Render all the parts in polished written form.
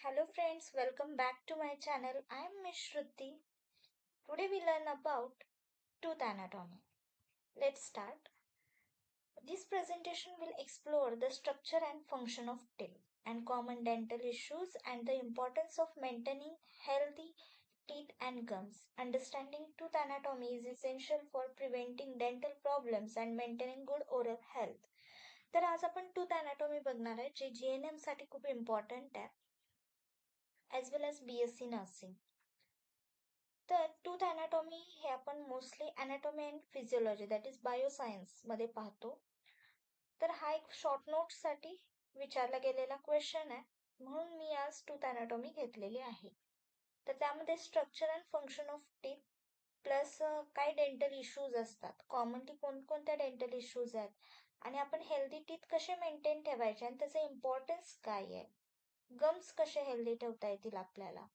Hello friends, welcome back to my channel. I am Miss Shruti. Today we learn about tooth anatomy. Let's start. This presentation will explore the structure and function of teeth and common dental issues and the importance of maintaining healthy teeth and gums. Understanding tooth anatomy is essential for preventing dental problems and maintaining good oral health. तर आज आपण tooth अनॅटॉमी बघणार आहे जे GNM साठी खूप important आहे as well as BSc nursing. तर टूथ अनॅटॉमी हे आपण mostly anatomy and physiology that is bioscience मध्ये पाहतो. तर हा एक शॉर्ट नोट्स साठी विचारला गेलेला क्वेश्चन आहे, म्हणून मी आज टूथ अनॅटॉमी घेतलेली आहे. तर त्यामध्ये structure and function of teeth plus काय डेंटल इश्यूज असतात, कॉमनली कोणकोणत्या डेंटल इश्यूज आहेत आणि आपण हेल्दी टीथ कसे मेंटेन ठेवायचे आणि त्याचं इम्पॉर्टन्स काय आहे, गम्स कसे हेल्दी ठेवता येतील आपल्याला.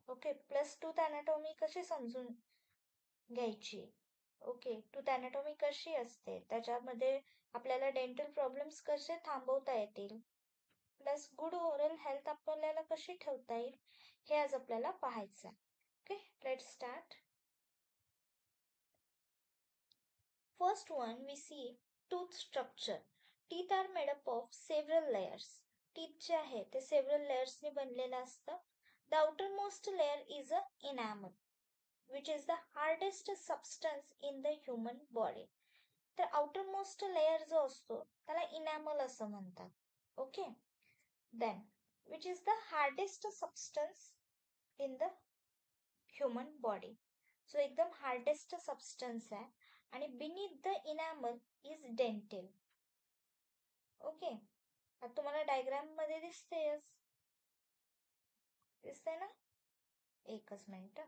ओके, प्लस टूथ अनॅटॉमी कशी समजून घ्यायची. ओके, टूथ अनॅटॉमी कशी असते, त्याच्यामध्ये आपल्याला डेंटल प्रॉब्लेम्स कसे थांबवता येतील, प्लस गुड ओरल हेल्थ आपल्याला कशी ठेवता येईल, हे आज आपल्याला पाहायचं आहे. Okay, let's start. First one we see tooth structure. Teeth are made up of several layers. Teeth जे आहे ते several layers ने बनलेलं असतं. The outermost layer is a enamel, which is the hardest substance in the human body. तर outermost layer जो असतो त्याला enamel असं म्हणतात. Okay. Then, which is the hardest substance in the human body. So एकदम hardest substance आहे आणि beneath the enamel is dentin. Okay, आता तुम्हाला डायग्राम मध्ये दिसतंय ना. एकच मिनिट.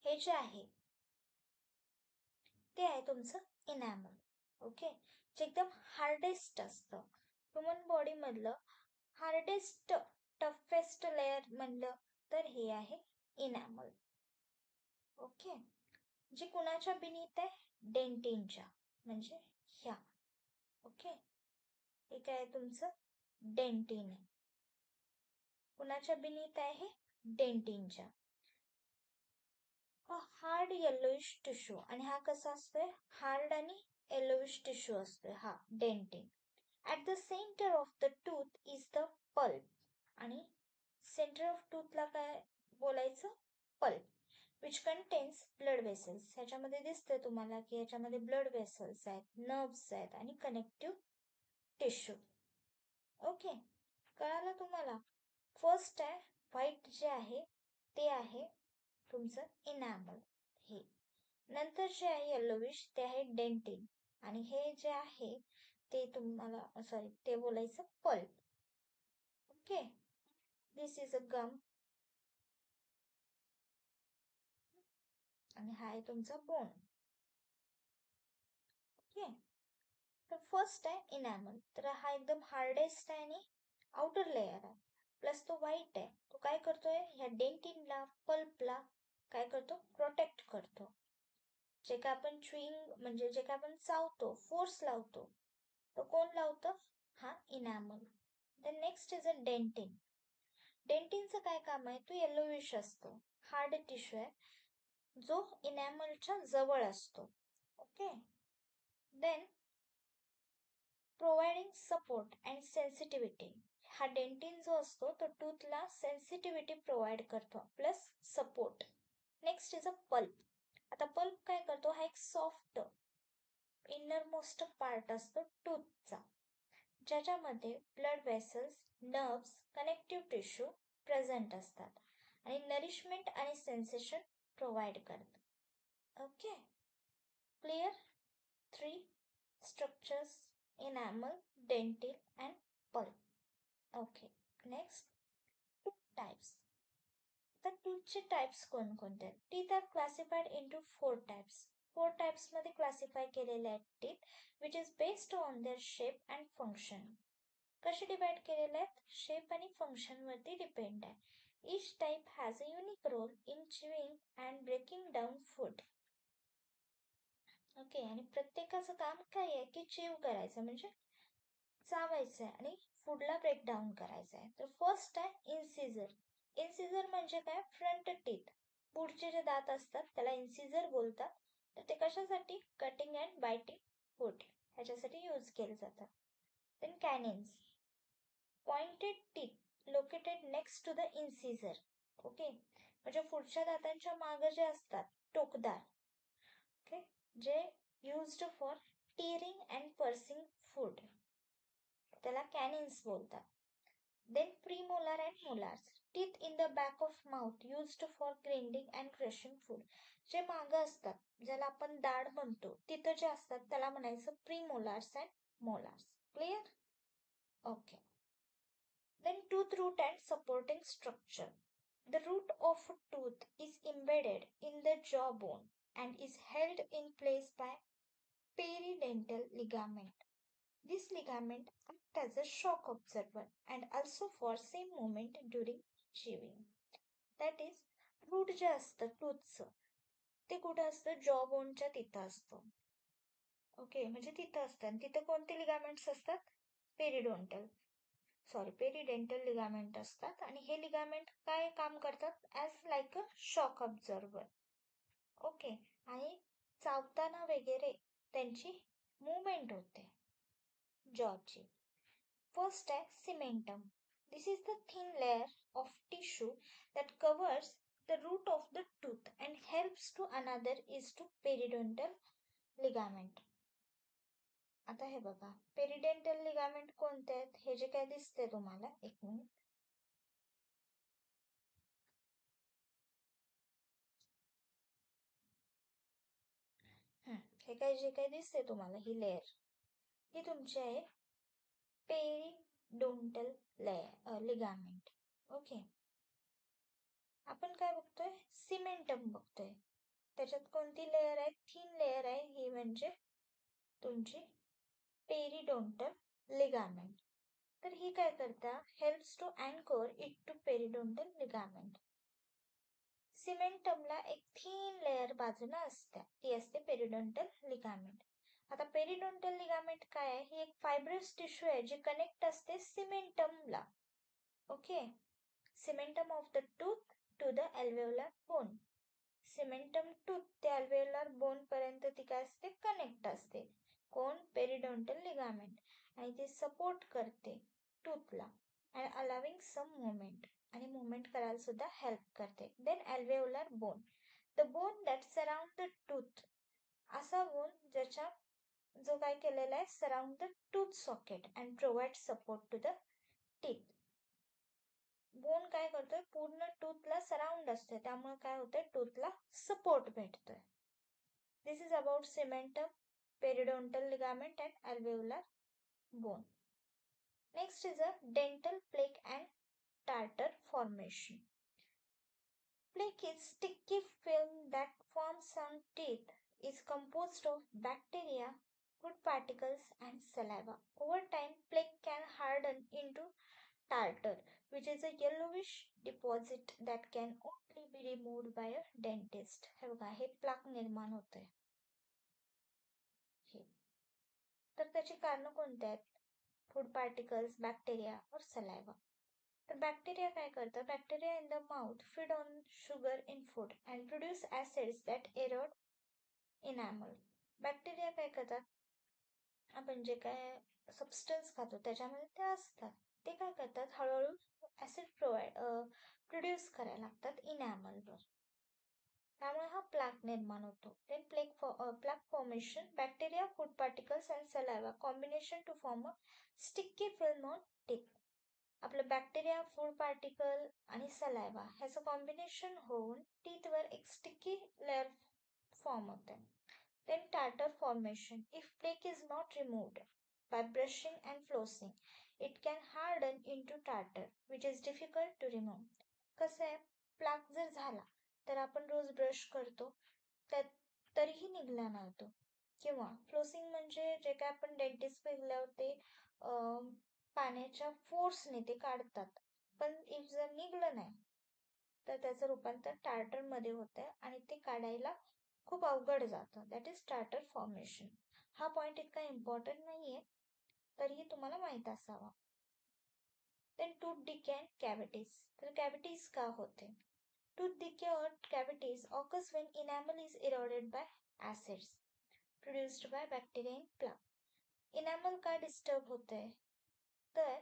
हे जे आहे ते आहे तुमचं इनॅमल. ओके, जे एकदम हार्डेस्ट असतं. ह्युमन बॉडी मधलं हार्डेस्ट टफेस्ट लेअर म्हणलं तर हे आहे इनॅमल. ओके, जे कुणाच्या बिनीत आहे, डेंटिनच्या, म्हणजे ह्या. ओके, हे काय तुमचं डेंटिन आहे. कुणाच्या बिनीत आहे, डेंटिनच्या. हार्ड येलोइश टिश्यू, आणि हा कसा असतोय, हार्ड आणि येलोइश टिश्यू असतोय हा dentin. At the centre of the tooth is the pulp, आणि सेंटर ऑफ टूथला काय बोलायचं, pulp, which contains blood vessels. ह्याच्यामध्ये दिसतंय तुम्हाला की ह्याच्यामध्ये ब्लड वेसल्स आहेत, नर्व्स आहेत आणि कनेक्टिव्ह टिश्यू. ओके, कळालं तुम्हाला. फर्स्ट आहे व्हाईट जे आहे ते आहे तुमचं इनॅमल हे. नंतर जे आहे येलोविश ते आहे डेंटिन, आणि हे जे आहे ते तुम्हाला सॉरी ते बोलायचं pulp. Okay, this is a gum, आणि हा आहे तुमचा बोन. ओके, तर फर्स्ट आहे इनॅमल, तर हा एकदम हार्डेस्ट आहे आणि आउटर लेअर आहे, प्लस तो व्हाईट आहे. तो काय करतोय, ह्या डेंटिनला पल्पला काय करतो, प्रोटेक्ट करतो. जे काय आपण च्युइंग म्हणजे जे काय आपण चावतो, फोर्स लावतो, तो कोण लावतं, हा enamel. Then next is a dentin. डेंटिनचं काय काम आहे, तो येलोविश असतो, हार्ड टिश्यू आहे जो इनॅमलच्या जवळ असतो. Okay, then providing support and sensitivity. हा डेंटिन जो असतो तो टूथला सेन्सिटिव्हिटी प्रोव्हाइड करतो plus support. Next is a pulp. आता पल्प काय करतो, हा एक सॉफ्ट इनर मोस्ट पार्ट असतो टूथचा, ज्याच्यामध्ये blood vessels, nerves, connective tissue present असतात आणि नरिशमेंट आणि सेन्सेशन प्रोव्हाइड करतात. Okay, clear. 3 structures, enamel, dentin and pulp. Okay, next, tooth types. The toothचे टाइप्स कोणकोणते आहेत. Teeth are classified into 4 types. 4 types मध्ये क्लासिफाय केलेले आहेत teeth, which is based on their shape and function. कसे divide केलेले आहेत, शेप आणि फंक्शन वरती डिपेंड आहे. Each type has a unique role in chewing and breaking down food. Okay, आणि प्रत्येकाचं काम काय आहे की चीव करायचं म्हणजे चावायचं आहे आणि फूडला ब्रेकडाऊन करायचं आहे. तर फर्स्ट आहे इन्सिजर. इन्सिजर म्हणजे काय? Front teeth. पुढचे जे दात असतात त्याला इन्सिजर बोलतात. तर ते कशासाठी? कटिंग अँड बायटिंग फूड ह्याच्यासाठी यूज केले जातात. Then canines, pointed teeth located next to the incisor. Okay, म्हणजे पुढच्या दातांच्या मागे जे असतात टोकदार, ओके, जे used for tearing and piercing food, त्याला कॅनिन्स बोलतात. Then premolar and molars, teeth in the back of mouth used for grinding and crushing food. जे मागं असतात, ज्याला आपण दाढ म्हणतो, तिथं जे असतात त्याला म्हणायचं premolars and molars. Clear? Okay. Then tooth root and supporting structure. The root of a tooth is embedded in the jawbone and is held in place by peridental ligament. This ligament acts as a shock absorber and also for same movement during chewing. That is, root जे असतं टूथचं ते कुठं असतं? जॉबोनच्या तिथं असतं. Okay, म्हणजे तिथं असतं. आणि तिथं कोणते लिगामेंट्स असतात? पेरिडेंटल लिगामेंट असतात. आणि हे लिगामेंट काय काम करतात? As like a shock observer. Okay, आणि चावताना वगैरे त्यांची मुवमेंट होते जॉची. फर्स्ट आहे cementum. This is the thin layer of tissue that covers the root of the tooth and helps to another is to periodontal ligament. आता हे बघा, पेरिडेंटल ligament कोणते आहेत हे जे काय दिसते तुम्हाला, एक मिनिट. हे काय जे काय दिसते तुम्हाला ही लेअर, ही तुमची आहे पेरिडोंटल लेअर लिगामेंट. ओके, आपण काय बघतोय? सिमेंटम बघतोय. त्याच्यात कोणती लेअर आहे? थिन लेअर आहे, ही म्हणजे तुमची पेरिडोंटल लिगामेंट. तर ही काय करता? हेल्प्स टू अँकर इट टू पेरिडोंटल लिगामेंट. सिमेंटमला एक थिन लेअर बाजूला असते, ती असते पेरिडोंटल लिगामेंट. आता पेरिडोंटल लिगामेंट काय आहे? ही एक फायब्रस टिश्यू आहे जी कनेक्ट असते सिमेंटमला. Okay, cementum of the tooth to the alveolar bone. Cementum tooth ते अल्वेओलर बोन पर्यंत ती काय असते? कनेक्ट असते. कोण? Periodontal ligament. आणि ती सपोर्ट करते टूथला अँड अलाविंग सम मुवमेंट, आणि मुवमेंट करायला सुद्धा हेल्प करते. Then alveolar bone, the bone that surround the tooth. असा बोन ज्याच्या जो काय केलेला आहे surround the tooth socket and provide support to the teeth. Bone काय करतोय? पूर्ण टूथला सराउंड असते, त्यामुळे काय होतंय? टूथला सपोर्ट भेटतोय. This is about cementum, periodontal ligament and alveolar bone. Next is a dental plaque and tartar formation. Plaque is sticky film that forms on teeth, is composed of bacteria, food particles and saliva. Over time, plaque can harden into tartar, which is a yellowish deposit that can only be removed by a dentist. हे बघा, हे plaque निर्माण होते. तर त्याची कारण कोणती आहेत? फूड पार्टिकल्स, बॅक्टेरिया और सलाइवा. तर बॅक्टेरिया काय करतात? Bacteria in the mouth feed on sugar in food and produce acids that Erode enamel. Bacteria काय करतात? आपण जे काय सबस्टन्स खातो त्याच्यामध्ये ते असतात, ते काय करतात? हळूहळू ऍसिड प्रोड्यूस करायला लागतात इनॅमलवर, त्यामुळे हा प्लाक निर्माण होतो. Then plaque formation, bacteria, food particles and saliva combination to form a sticky film on teeth. आपलं बॅक्टेरिया, फूड पार्टिकल आणि सलाइवा ह्याचं कॉम्बिनेशन होऊन टीथवर एक स्टिकी लेअर फॉर्म होते. Then tartar formation, if plaque is not removed by brushing and flossing, it can harden into tartar, which is difficult to remove. कसं आहे? Plaque जर झाला तर आपण रोज ब्रश करतो, त्यात तरीही निघला नाही तो. किंवा फ्लोसिंग म्हणजे जे काय आपण डेंटिस्ट गेल्यावर ते पाण्याच्या फोर्सने ते काढतात, पण इफ जर निघलं नाही तर त्याचं रूपांतर टार्टरमध्ये होतं आणि ते काढायला खूप अवघड जातं. That is tartar formation. हा पॉईंट इतका इम्पॉर्टंट नाहीये, तरीही तुम्हाला माहीत असावा. Then tooth decay and cavities. तर कॅव्हिटीज का होते? Tooth decay or cavities occurs when enamel is eroded by acids produced by bacteria in plaque. Enamel का डिस्टर्ब होते? तर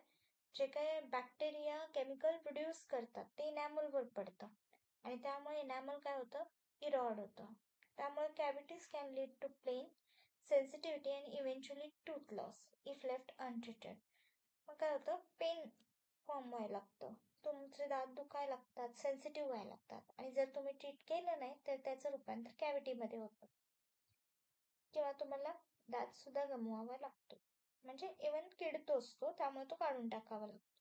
जे काही बॅक्टेरिया केमिकल प्रोड्यूस करतात ते इनॅमलवर पडतं आणि त्यामुळे इनॅमल काय होतं? इरॉड होतं. त्यामुळे cavities can lead to pain, sensitivity and eventually tooth loss if left untreated. मग काय होतं? पेन फॉर्म व्हायला लागतं, तुमचे दात दुखायला लागतात, सेन्सिटिव्ह व्हायला लागतात आणि जर तुम्ही ट्रीट केलं नाही तर त्याचं रूपांतर कॅव्हिटीमध्ये होतं किंवा तुम्हाला दात सुद्धा गमवावा लागतो, म्हणजे इव्हन किडतोच तो, त्यामुळे तो काढून टाकावा लागतो.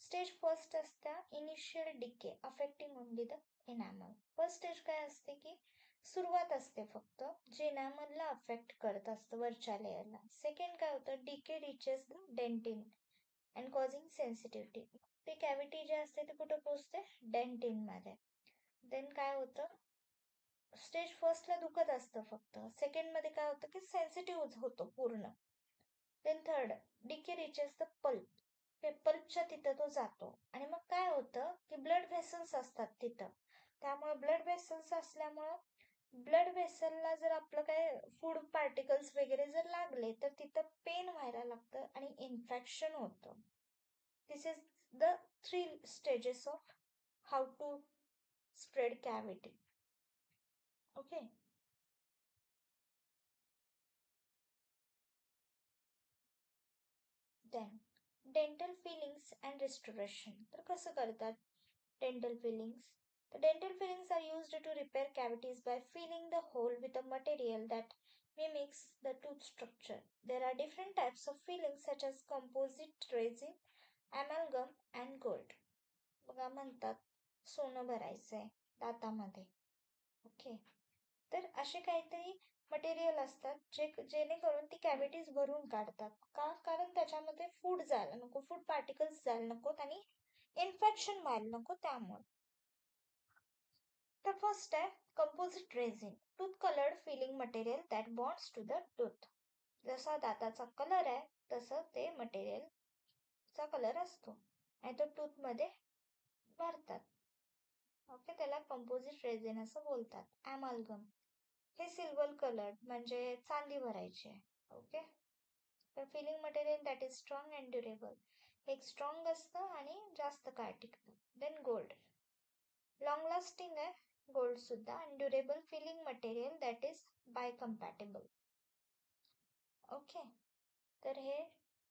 स्टेज फर्स्ट असता initial decay affecting only the enamel. First stage काय असते की सुरुवात असते फक्त, जे इनॅमलला अफेक्ट करत असतं वरच्या लेअरला. सेकंड काय होतं? Decay reaches the dentin and causing sensitivity. ते कॅव्हिटी जे असते ते कुठं पोचते? डेंटिन मध्ये. देन काय होतं? स्टेज फर्स्टला दुखत असतं फक्त, सेकंड मध्ये काय होतं की सेन्सिटिव्ह होतो पूर्ण. Then third decay reaches the pulp. पल्पच्या तिथं तो जातो आणि मग काय होतं की ब्लड व्हेसल्स असतात तिथं, त्यामुळे ब्लड व्हेसल्स असल्यामुळं ब्लड व्हेसलला जर आपलं काय फूड पार्टिकल्स वगैरे जर लागले तर तिथं पेन व्हायला लागतं आणि इन्फेक्शन होतं. This is the 3 stages of how to spread cavity. Okay. Then dental fillings and restoration. तर कसं करतात dental fillings? The dental fillings are used to repair cavities by filling the hole with a material that mimics the tooth structure. There are different types of fillings such as composite resin, amalgam and gold. बघा म्हणतात सोनं भरायचंय दातामध्ये. Okay. तर असे काहीतरी material असतात जेणेकरून ती cavities भरून काढतात. का? कारण त्याच्यामध्ये फूड जायला नको, फूड पार्टिकल्स जायला नकोत आणि इन्फेक्शन व्हायला नको त्यामुळे. तर फर्स्ट आहे composite resin, tooth coloured filling material that bonds to the tooth. जसा दाताचा कलर आहे तसं ते मटेरियलचा कलर असतो आणि तो टूथ मध्ये भरतात. ओके, त्याला कंपोजिट रेझिन असं बोलतात. ॲमाल्गम हे सिल्वर कलर म्हणजे चांदी भरायची आहे. ओके. तर filling material that is strong and durable, एक स्ट्रॉंग असतं आणि जास्त काळ टिकतं. देन गोल्ड, लॉंग लास्टिंग आहे गोल्ड सुद्धा आणि durable filling material that is biocompatible. Okay. तर हे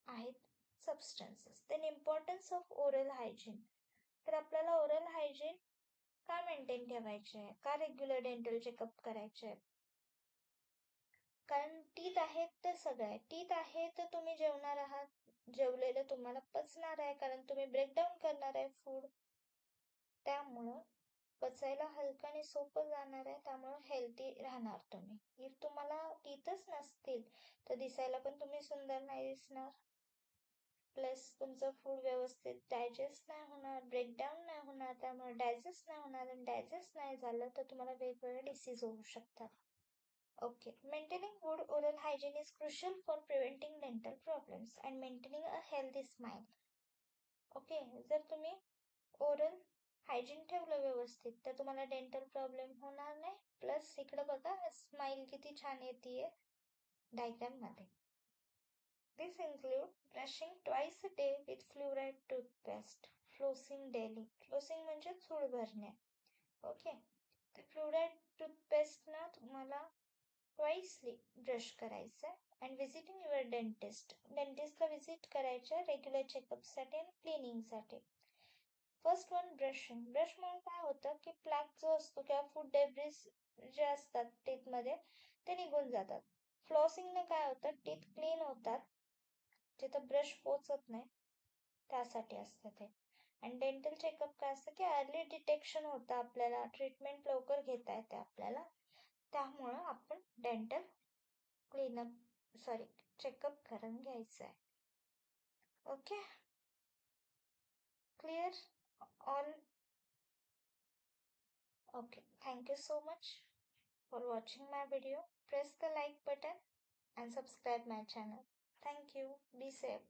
आहेत substances. Then importance of oral hygiene. तर आपल्याला ओरल हायजीन का मेंटेन ठेवायचे आहे, का रेग्युलर डेंटल चेकअप करायचे आहे? कारण टीथ आहेत तर सगळं आहे. टीथ आहे तर तुम्ही जेवणार आहात, जेवलेलं तुम्हाला पचणार आहे कारण तुम्ही ब्रेकडाऊन करणार आहे फूड, त्यामुळं पचायला हलकं आणि सोपं जाणार आहे, त्यामुळं हेल्दी राहणार तुम्ही. इफ तुम्हाला टीथच नसतील तर दिसायला पण तुम्ही सुंदर नाही दिसणार, प्लस तुमचं फूड व्यवस्थित डायजेस्ट नाही होणार, ब्रेकडाऊन नाही होणार, त्यामुळे डायजेस्ट नाही होणार आणि डायजेस्ट नाही झालं तर तुम्हाला वेगवेगळे डिसीज होऊ शकतात. Okay, maintaining good oral hygiene is crucial for preventing dental problems and maintaining a healthy smile. Okay, जर तुम्ही ओरल हायजीन ठेवलं व्यवस्थित तर तुम्हाला डेंटल प्रॉब्लेम होणार नाही. प्लस इकडं बघा स्माइल किती छान येते डायग्राम मध्ये. This include brushing twice a day with fluoride toothpaste, flossing daily. Flossing म्हणजे चूळ भरणे. ओके. तर फ्लोराईड टूथपेस्ट ना तुम्हाला ट्वाइसली ब्रश करायचं अँड व्हिजिटिंग युअर डेंटिस्टला व्हिजिट करायचं रेग्युलर चेकअपसाठी आणि क्लिनिंगसाठी. First one brushing. ब्रशमुळे काय होतं की प्लॅक जो असतो किंवा फूड डेब्रिस जे असतात टीथमध्ये ते निघून जातात. फ्लॉसिंगने काय होतं, टीथ क्लीन होतात, जिथं ब्रश पोचत नाही त्यासाठी असतं ते. आणि डेंटल चेकअप काय असतं की अर्ली डिटेक्शन होतं, आपल्याला ट्रीटमेंट लवकर घेता येते आपल्याला, त्यामुळं आपण डेंटल चेकअप करून घ्यायचं आहे. Okay, clear all? Okay, thank you so much for watching my video. Press the like button and subscribe my channel. Thank you. Be safe.